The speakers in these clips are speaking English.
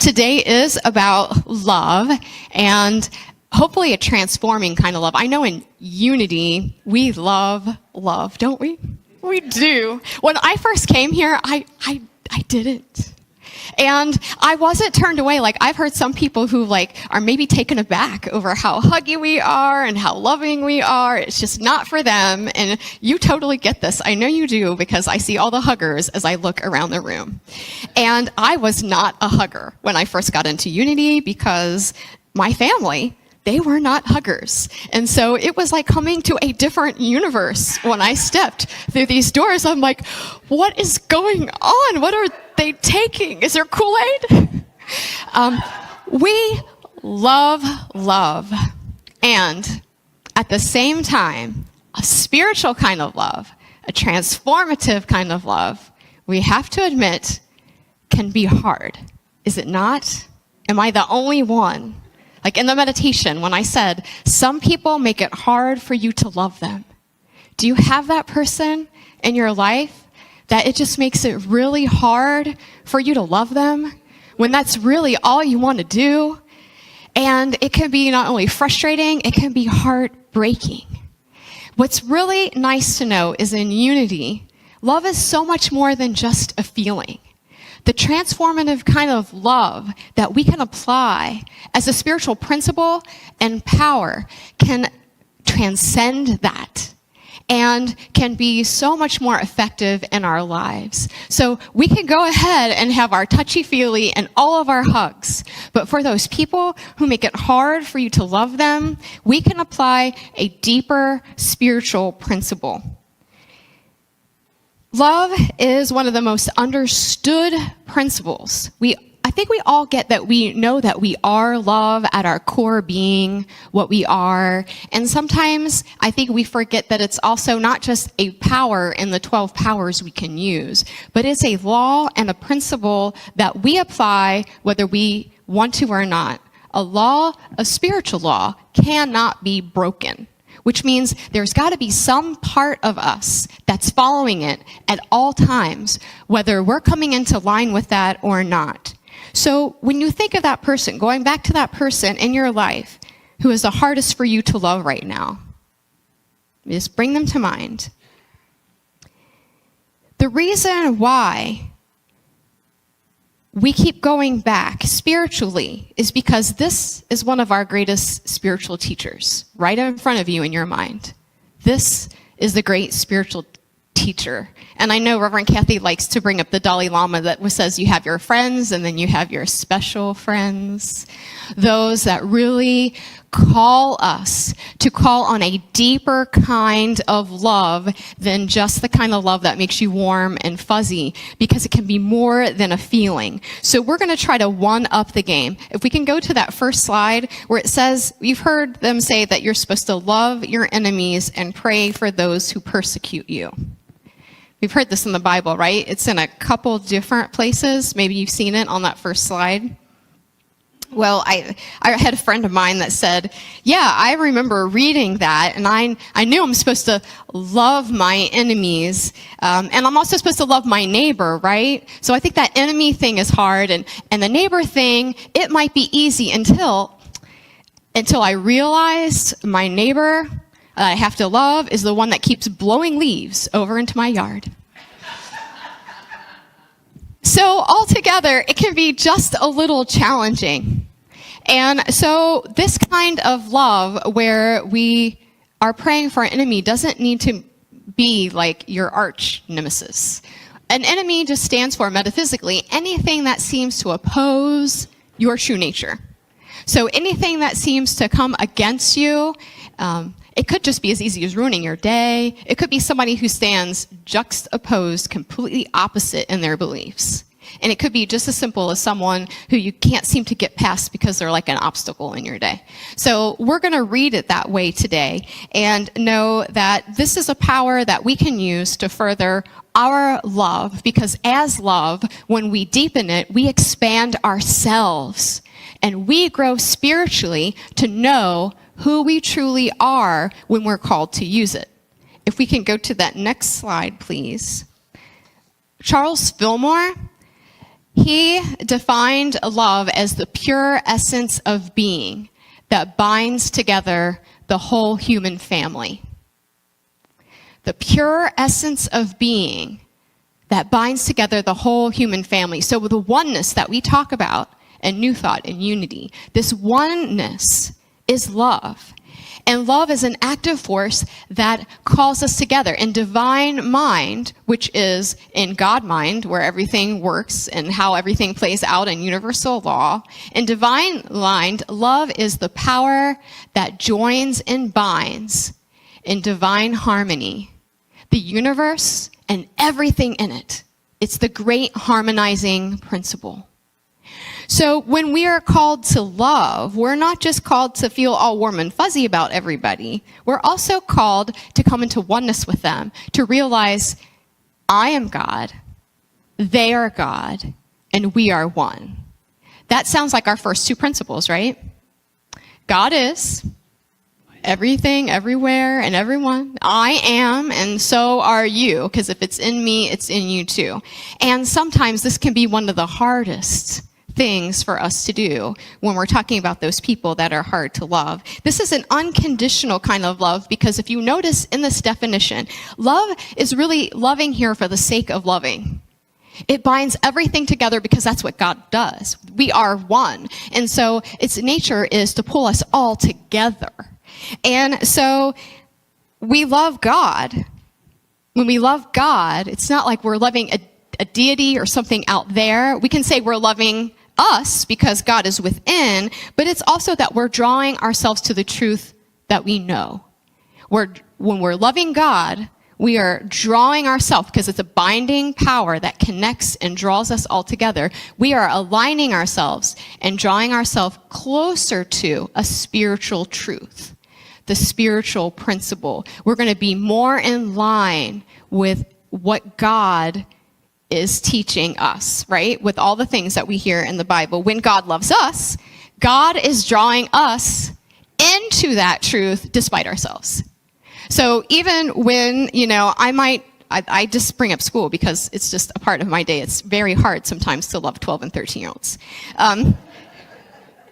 Today is about love, and hopefully a transforming kind of love. I know in Unity, we love love, don't we? We do. When I first came here, I didn't. And I wasn't turned away. Like, I've heard some people who are maybe taken aback over how huggy we are and how loving we are. It's just not for them. And you totally get this. I know you do, because I see all the huggers as I look around the room. And I was not a hugger when I first got into Unity, because my family, they were not huggers. And so it was like coming to a different universe when I stepped through these doors. I'm like, what is going on? What are they taking? Is there Kool-Aid? We love love. And at the same time, a spiritual kind of love, a transformative kind of love, we have to admit, can be hard. Is it not? Am I the only one? Like in the meditation, when I said, some people make it hard for you to love them. Do you have that person in your life that it just makes it really hard for you to love them when that's really all you want to do? And it can be not only frustrating, it can be heartbreaking. What's really nice to know is in Unity, love is so much more than just a feeling. The transformative kind of love that we can apply as a spiritual principle and power can transcend that and can be so much more effective in our lives. So we can go ahead and have our touchy-feely and all of our hugs, but for those people who make it hard for you to love them, we can apply a deeper spiritual principle. Love is one of the most understood principles. I think we all get that. We know that we are love at our core being, what we are. And sometimes I think we forget that it's also not just a power in the 12 powers we can use, but it's a law and a principle that we apply whether we want to or not. A law, a spiritual law, cannot be broken, which means there's got to be some part of us that's following it at all times, whether we're coming into line with that or not. So when you think of that person, going back to that person in your life who is the hardest for you to love right now, just bring them to mind. The reason why we keep going back spiritually is because this is one of our greatest spiritual teachers right in front of you in your mind. This is the great spiritual teacher. And I know Reverend Kathy likes to bring up the Dalai Lama that says you have your friends and then you have your special friends. Those that really call us to call on a deeper kind of love than just the kind of love that makes you warm and fuzzy, because it can be more than a feeling. So we're going to try to one-up the game. If we can go to that first slide where it says, you've heard them say that you're supposed to love your enemies and pray for those who persecute you. We've heard this in the Bible, right? It's in a couple different places. Maybe you've seen it on that first slide. Well, I had a friend of mine that said, yeah, I remember reading that, and I knew I'm supposed to love my enemies, and I'm also supposed to love my neighbor, right? So I think that enemy thing is hard, and the neighbor thing, it might be easy until I realized my neighbor I have to love is the one that keeps blowing leaves over into my yard. So altogether, it can be just a little challenging. And so this kind of love where we are praying for an enemy doesn't need to be like your arch nemesis. An enemy just stands for, metaphysically, anything that seems to oppose your true nature. So anything that seems to come against you, it could just be as easy as ruining your day. It could be somebody who stands juxtaposed, completely opposite in their beliefs. And it could be just as simple as someone who you can't seem to get past because they're like an obstacle in your day. So we're going to read it that way today and know that this is a power that we can use to further our love, because as love, when we deepen it, we expand ourselves and we grow spiritually to know who we truly are when we're called to use it. If we can go to that next slide, please. Charles Fillmore, He defined love as the pure essence of being that binds together the whole human family. The pure essence of being that binds together the whole human family. So the oneness that we talk about in New Thought and Unity, this oneness is love. And love is an active force that calls us together. In divine mind, which is in God mind, where everything works and how everything plays out in universal law, in divine mind, love is the power that joins and binds in divine harmony the universe and everything in it. It's the great harmonizing principle. So when we are called to love, we're not just called to feel all warm and fuzzy about everybody. We're also called to come into oneness with them, to realize I am God, they are God, and we are one. That sounds like our first two principles, right? God is everything, everywhere, and everyone. I am, and so are you, because if it's in me, it's in you too. And sometimes this can be one of the hardest things for us to do when we're talking about those people that are hard to love. This is an unconditional kind of love, because if you notice in this definition, love is really loving here for the sake of loving. It binds everything together because that's what God does. We are one. And so its nature is to pull us all together. And so we love God. When we love God, it's not like we're loving a deity or something out there. We can say we're loving us because God is within, but it's also that we're drawing ourselves to the truth that we know. When we're loving God, we are drawing ourselves, because it's a binding power that connects and draws us all together. We are aligning ourselves and drawing ourselves closer to a spiritual truth, the spiritual principle. We're going to be more in line with what God is teaching us, right? With all the things that we hear in the Bible. When God loves us, God is drawing us into that truth despite ourselves. So even when, I just bring up school because it's just a part of my day. It's very hard sometimes to love 12 and 13-year-olds.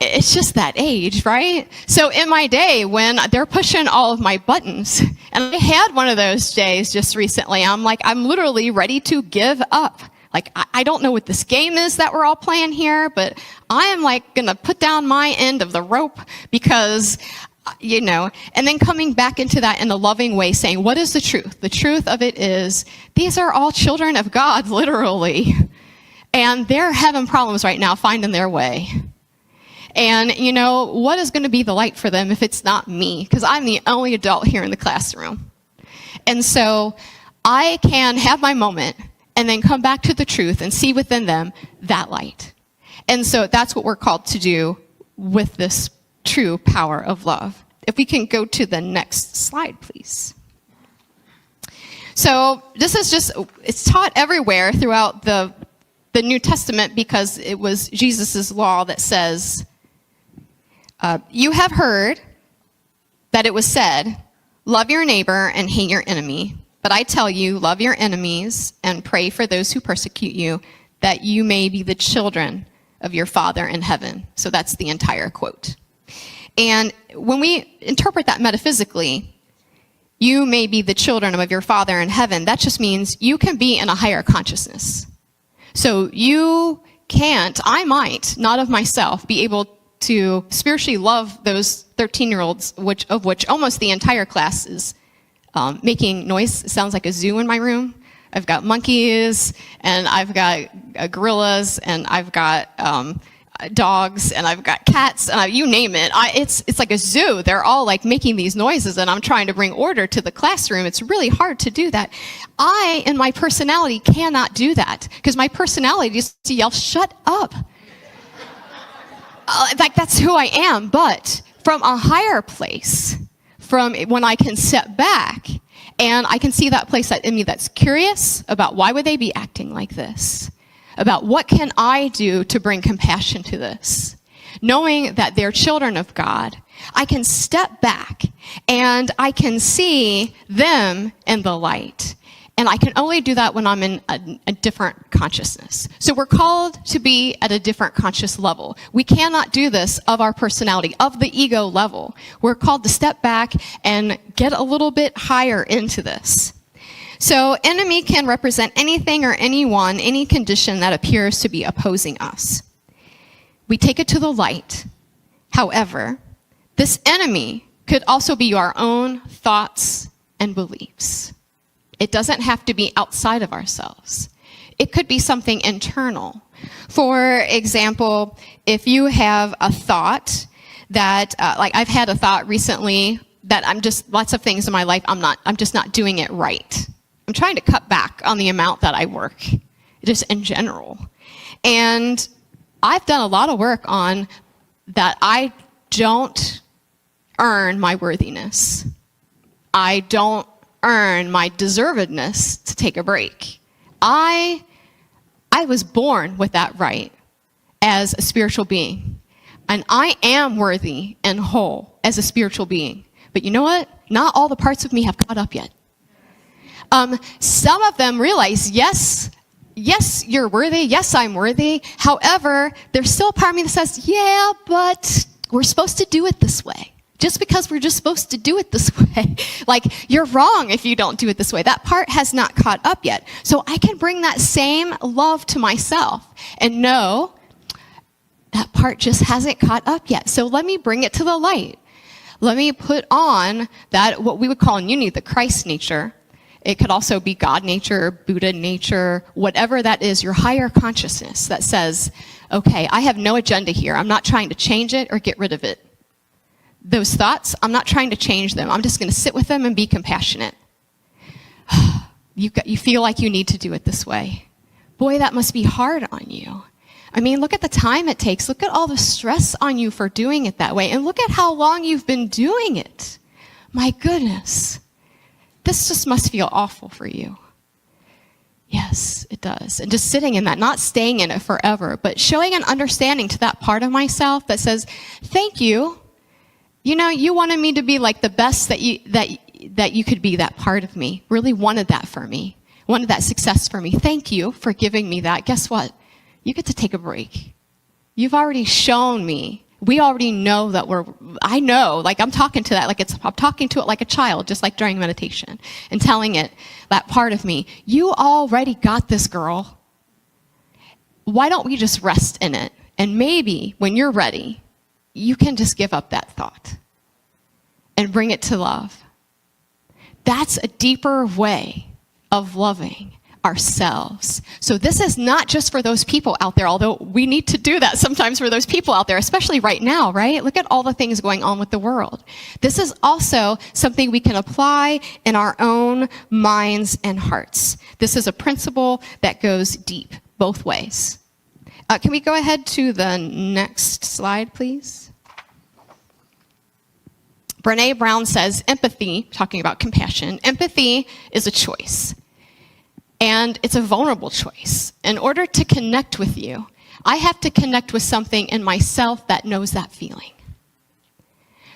It's just that age, right? So in my day, when they're pushing all of my buttons, and I had one of those days just recently, I'm literally ready to give up. Like, I don't know what this game is that we're all playing here, but I am gonna put down my end of the rope because, and then coming back into that in a loving way, saying, what is the truth? The truth of it is, these are all children of God, literally. And they're having problems right now finding their way. And, what is going to be the light for them if it's not me? Because I'm the only adult here in the classroom. And so I can have my moment and then come back to the truth and see within them that light. And so that's what we're called to do with this true power of love. If we can go to the next slide, please. So this is it's taught everywhere throughout the New Testament, because it was Jesus' law that says, you have heard that it was said, love your neighbor and hate your enemy. But I tell you, love your enemies and pray for those who persecute you, that you may be the children of your Father in heaven. So that's the entire quote. And when we interpret that metaphysically, you may be the children of your Father in heaven, that just means you can be in a higher consciousness. So you can't, I might, not of myself, be able to spiritually love those 13-year-olds, of which almost the entire class is making noise. It sounds like a zoo in my room. I've got monkeys, and I've got gorillas, and I've got dogs, and I've got cats, and you name it. It's like a zoo. They're all making these noises, and I'm trying to bring order to the classroom. It's really hard to do that. I, in my personality, cannot do that, because my personality is to yell, shut up. That's who I am. But from a higher place, from when I can step back and I can see that place in me that's curious about why would they be acting like this, about what can I do to bring compassion to this, knowing that they're children of God, I can step back and I can see them in the light. And I can only do that when I'm in a different consciousness. So we're called to be at a different conscious level. We cannot do this of our personality, of the ego level. We're called to step back and get a little bit higher into this. So enemy can represent anything or anyone, any condition that appears to be opposing us. We take it to the light. However, this enemy could also be our own thoughts and beliefs. It doesn't have to be outside of ourselves. It could be something internal. For example, if you have a thought that, like I've had a thought recently that lots of things in my life, I'm just not doing it right. I'm trying to cut back on the amount that I work, just in general. And I've done a lot of work on that I don't earn my worthiness. I don't earn my deservedness to take a break. I was born with that right as a spiritual being. And I am worthy and whole as a spiritual being. But you know what? Not all the parts of me have caught up yet. Some of them realize, yes, you're worthy. Yes, I'm worthy. However, there's still a part of me that says, yeah, but we're supposed to do it this way. Just because we're just supposed to do it this way. Like, you're wrong if you don't do it this way. That part has not caught up yet. So I can bring that same love to myself and know that part just hasn't caught up yet. So let me bring it to the light. Let me put on that, what we would call in unity, the Christ nature. It could also be God nature, Buddha nature, whatever that is, your higher consciousness that says, okay, I have no agenda here. I'm not trying to change it or get rid of it. Those thoughts, I'm not trying to change them. I'm just going to sit with them and be compassionate. You feel like you need to do it this way. Boy, that must be hard on you. I mean, look at the time it takes. Look at all the stress on you for doing it that way. And look at how long you've been doing it. My goodness. This just must feel awful for you. Yes, it does. And just sitting in that, not staying in it forever, but showing an understanding to that part of myself that says, thank you. You know, you wanted me to be like the best that you could be, that part of me. Really wanted that for me. Wanted that success for me. Thank you for giving me that. Guess what? You get to take a break. You've already shown me. We already know that I know, like I'm talking to that, I'm talking to it like a child, just like during meditation, and telling it, that part of me, you already got this, girl. Why don't we just rest in it? And maybe when you're ready, you can just give up that thought and bring it to love. That's a deeper way of loving ourselves. So this is not just for those people out there, although we need to do that sometimes for those people out there, especially right now, right? Look at all the things going on with the world. This is also something we can apply in our own minds and hearts. This is a principle that goes deep both ways. Can we go ahead to the next slide, please? Brené Brown says empathy, talking about compassion, empathy is a choice. And it's a vulnerable choice. In order to connect with you, I have to connect with something in myself that knows that feeling.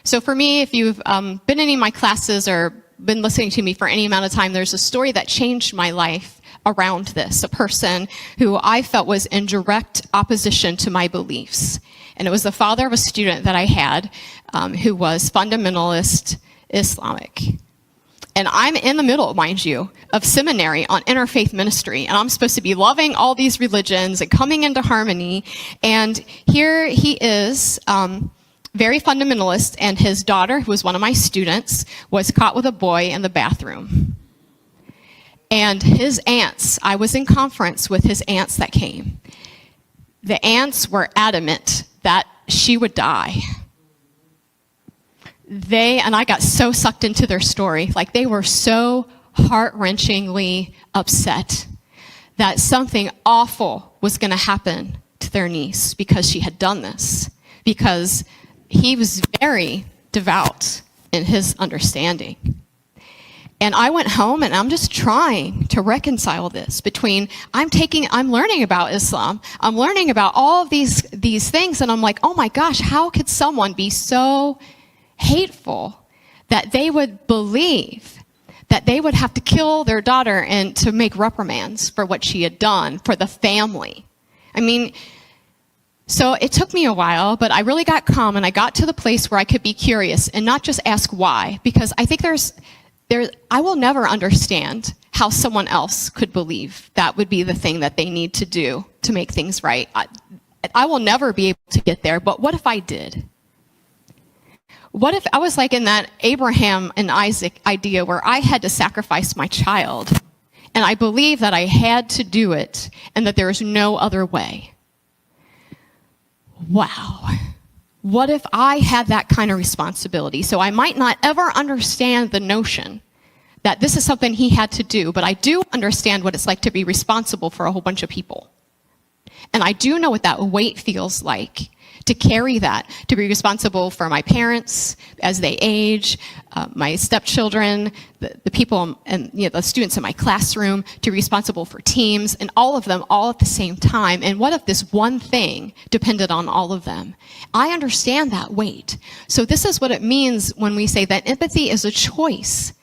So for me, if you've been in any of my classes or been listening to me for any amount of time, there's a story that changed my life around this, a person who I felt was in direct opposition to my beliefs. And it was the father of a student that I had who was fundamentalist Islamic. And I'm in the middle, mind you, of seminary on interfaith ministry. And I'm supposed to be loving all these religions and coming into harmony. And here he is, very fundamentalist, and his daughter, who was one of my students, was caught with a boy in the bathroom. And his aunts, I was in conference with his aunts that came. The aunts were adamant that she would die. And I got so sucked into their story. Like, they were so heart-wrenchingly upset that something awful was going to happen to their niece because she had done this. Because he was very devout in his understanding. And I went home and I'm just trying to reconcile this between I'm learning about Islam. I'm learning about all of these things, and I'm like, oh my gosh, how could someone be so hateful that they would believe that they would have to kill their daughter and to make reprimands for what she had done for the family. I mean, so it took me a while, but I really got calm, and I got to the place where I could be curious and not just ask why, because I think I will never understand how someone else could believe that would be the thing that they need to do to make things right. I will never be able to get there, but what if I did? What if I was like in that Abraham and Isaac idea where I had to sacrifice my child, and I believe that I had to do it and that there is no other way? Wow. What if I had that kind of responsibility? So I might not ever understand the notion that this is something he had to do, but I do understand what it's like to be responsible for a whole bunch of people. And I do know what that weight feels like, to carry that, to be responsible for my parents as they age, my stepchildren, the people and the students in my classroom, to be responsible for teams, and all of them all at the same time. And what if this one thing depended on all of them? I understand that weight. So this is what it means when we say that empathy is a choice.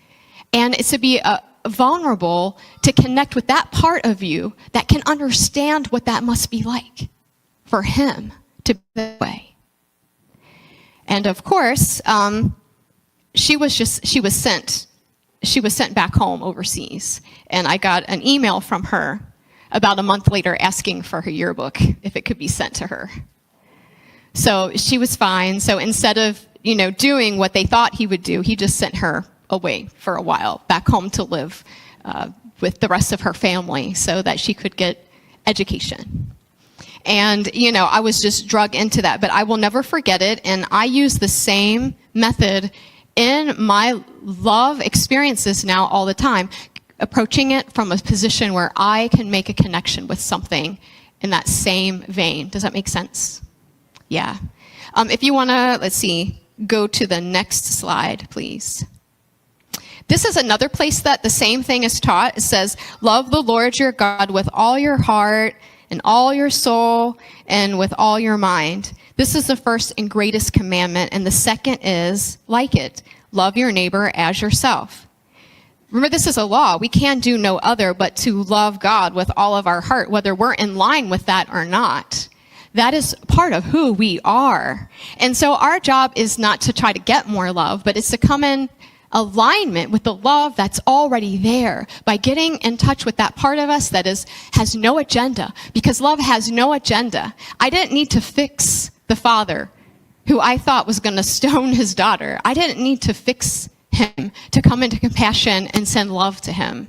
And it's to be vulnerable, to connect with that part of you that can understand what that must be like for him to be that way. And of course, she was sent back home overseas. And I got an email from her about a month later asking for her yearbook, if it could be sent to her. So she was fine. So instead of, doing what they thought he would do, he just sent her away for a while, back home to live with the rest of her family so that she could get education. And, I was just drug into that, but I will never forget it. And I use the same method in my love experiences now all the time, approaching it from a position where I can make a connection with something in that same vein. Does that make sense? Yeah. If you want to, go to the next slide, please. This is another place that the same thing is taught. It says, love the Lord your God with all your heart and all your soul and with all your mind. This is the first and greatest commandment, and the second is like it. Love your neighbor as yourself. Remember, this is a law. We can do no other but to love God with all of our heart, whether we're in line with that or not. That is part of who we are. And so our job is not to try to get more love, but it's to come in alignment with the love that's already there by getting in touch with that part of us that has no agenda, because love has no agenda. I didn't need to fix the father who I thought was going to stone his daughter. I didn't need to fix him to come into compassion and send love to him.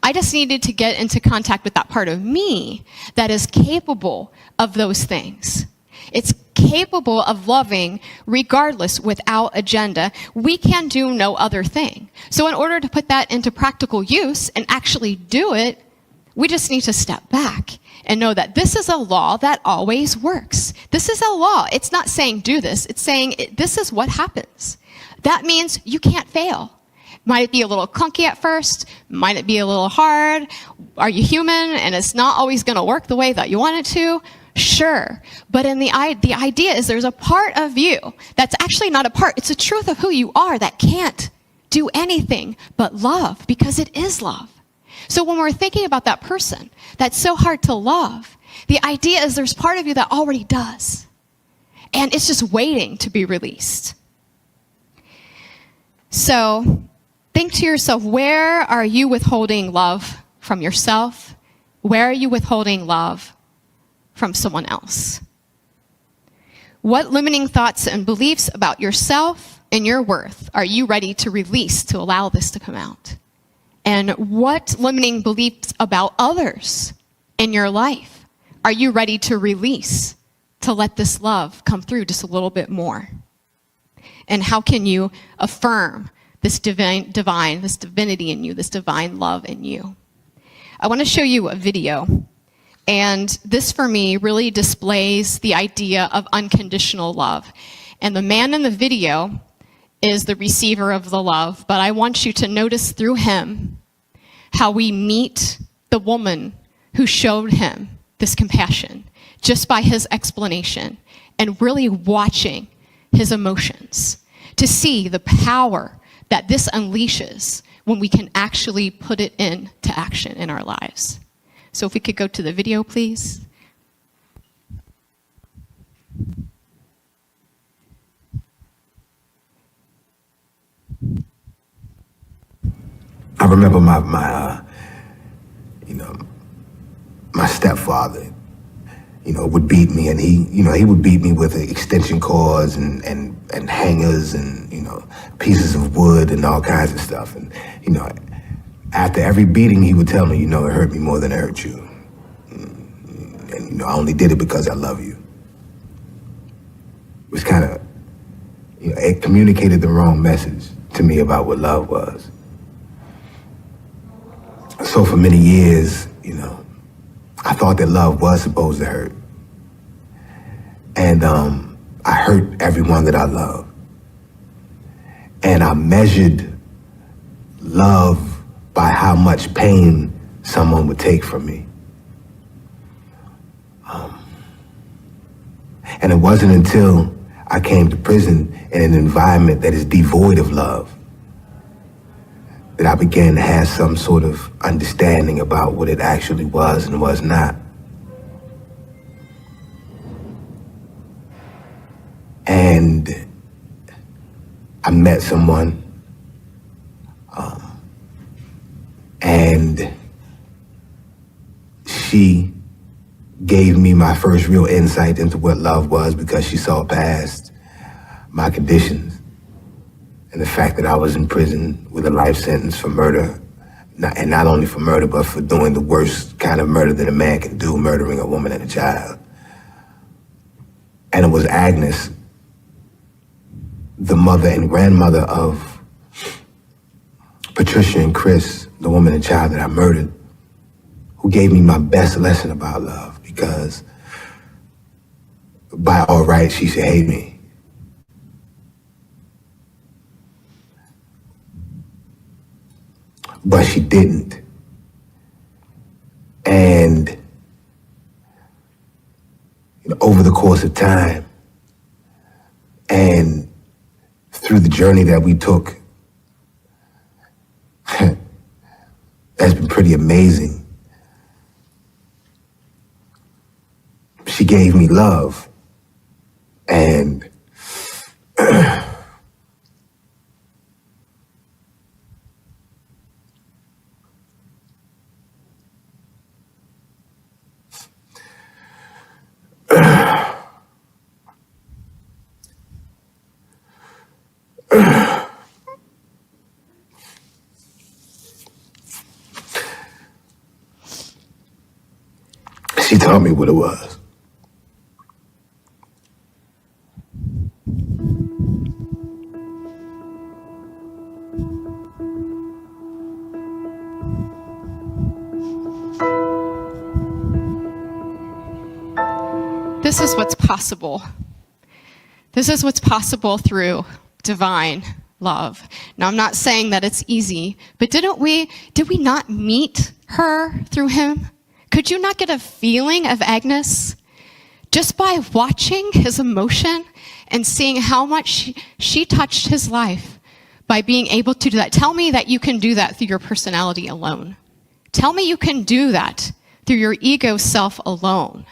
I just needed to get into contact with that part of me that is capable of those things. It's capable of loving regardless, without agenda. We can do no other thing. So in order to put that into practical use and actually do it, we just need to step back and know that this is a law that always works. This is a law. It's not saying do this. It's saying this is what happens. That means you can't fail. Might it be a little clunky at first? Might it be a little hard? Are you human and it's not always going to work the way that you want it to? Sure. But the idea is there's a part of you that's actually not a part. It's the truth of who you are that can't do anything but love, because it is love. So when we're thinking about that person that's so hard to love, the idea is there's part of you that already does. And it's just waiting to be released. So think to yourself, where are you withholding love from yourself? Where are you withholding love from someone else? What limiting thoughts and beliefs about yourself and your worth are you ready to release to allow this to come out? And what limiting beliefs about others in your life are you ready to release to let this love come through just a little bit more? And how can you affirm this this divinity in you, this divine love in you? I want to show you a video. And this, for me, really displays the idea of unconditional love. And the man in the video is the receiver of the love. But I want you to notice through him how we meet the woman who showed him this compassion just by his explanation, and really watching his emotions to see the power that this unleashes when we can actually put it into action in our lives. So if we could go to the video, please. I remember my stepfather, would beat me, and he would beat me with extension cords and hangers and, pieces of wood and all kinds of stuff. And, after every beating, he would tell me, it hurt me more than it hurt you. And, I only did it because I love you. It was kind of, it communicated the wrong message to me about what love was. So for many years, I thought that love was supposed to hurt. And I hurt everyone that I love. And I measured love by how much pain someone would take from me. And it wasn't until I came to prison in an environment that is devoid of love that I began to have some sort of understanding about what it actually was and was not. And I met someone, and she gave me my first real insight into what love was, because she saw past my conditions and the fact that I was in prison with a life sentence for murder, and not only for murder, but for doing the worst kind of murder that a man can do, murdering a woman and a child. And it was Agnes, the mother and grandmother of Patricia and Chris, the woman and child that I murdered, who gave me my best lesson about love, because by all rights, she should hate me. But she didn't. And over the course of time and through the journey that we took, that's been pretty amazing. She gave me love, and she taught me what it was. This is what's possible. This is what's possible through divine love. Now, I'm not saying that it's easy, but did we not meet her through him? Could you not get a feeling of Agnes just by watching his emotion and seeing how much she touched his life by being able to do that? Tell me that you can do that through your personality alone. Tell me you can do that through your ego self alone.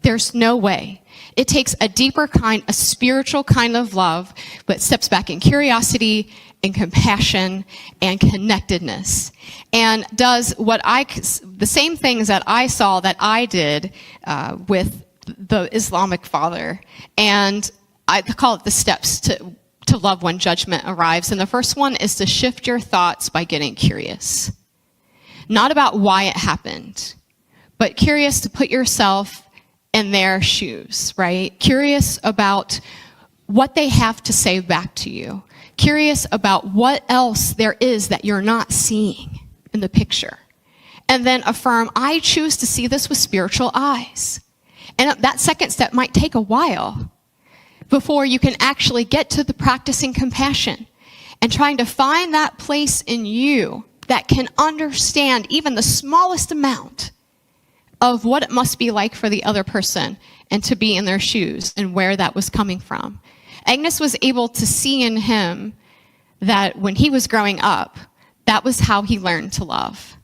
There's no way. It takes a deeper kind, a spiritual kind of love, but steps back in curiosity and compassion and connectedness, and does the same things that I saw that I did with the Islamic father. And I call it the steps to love when judgment arrives. And the first one is to shift your thoughts by getting curious. Not about why it happened, but curious to put yourself in their shoes, right? Curious about what they have to say back to you. Curious about what else there is that you're not seeing in the picture. And then affirm, I choose to see this with spiritual eyes. And that second step might take a while before you can actually get to the practicing compassion and trying to find that place in you that can understand even the smallest amount of what it must be like for the other person and to be in their shoes and where that was coming from. Agnes was able to see in him that when he was growing up, That was how he learned to love.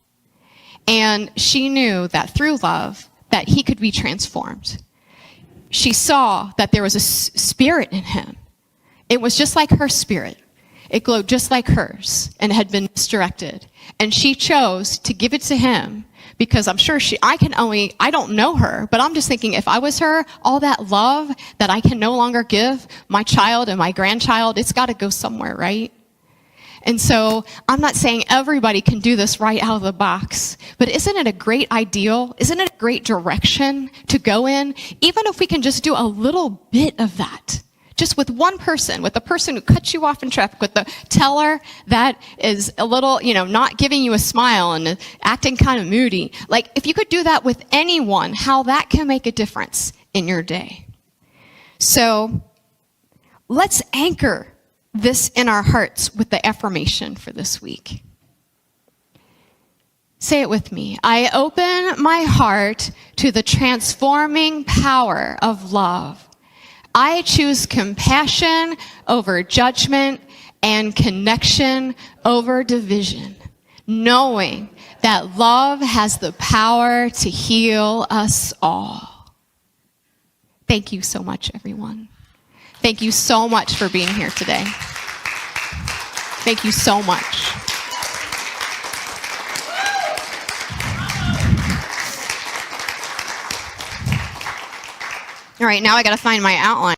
And she knew that through love, that he could be transformed. She saw that there was a spirit in him. It was just like her spirit. It glowed just like hers and had been misdirected. And she chose to give it to him because I'm sure I don't know her, but I'm just thinking if I was her, all that love that I can no longer give my child and my grandchild, it's got to go somewhere, right? And so I'm not saying everybody can do this right out of the box, but isn't it a great ideal? Isn't it a great direction to go in? Even if we can just do a little bit of that, just with one person, with the person who cuts you off in traffic, with the teller that is a little, not giving you a smile and acting kind of moody. Like if you could do that with anyone, how that can make a difference in your day. So let's anchor this in our hearts with the affirmation for this week. Say it with me. I open my heart to the transforming power of love. I choose compassion over judgment and connection over division, knowing that love has the power to heal us all. Thank you so much, everyone. Thank you so much for being here today. Thank you so much. All right, now I got to find my outline.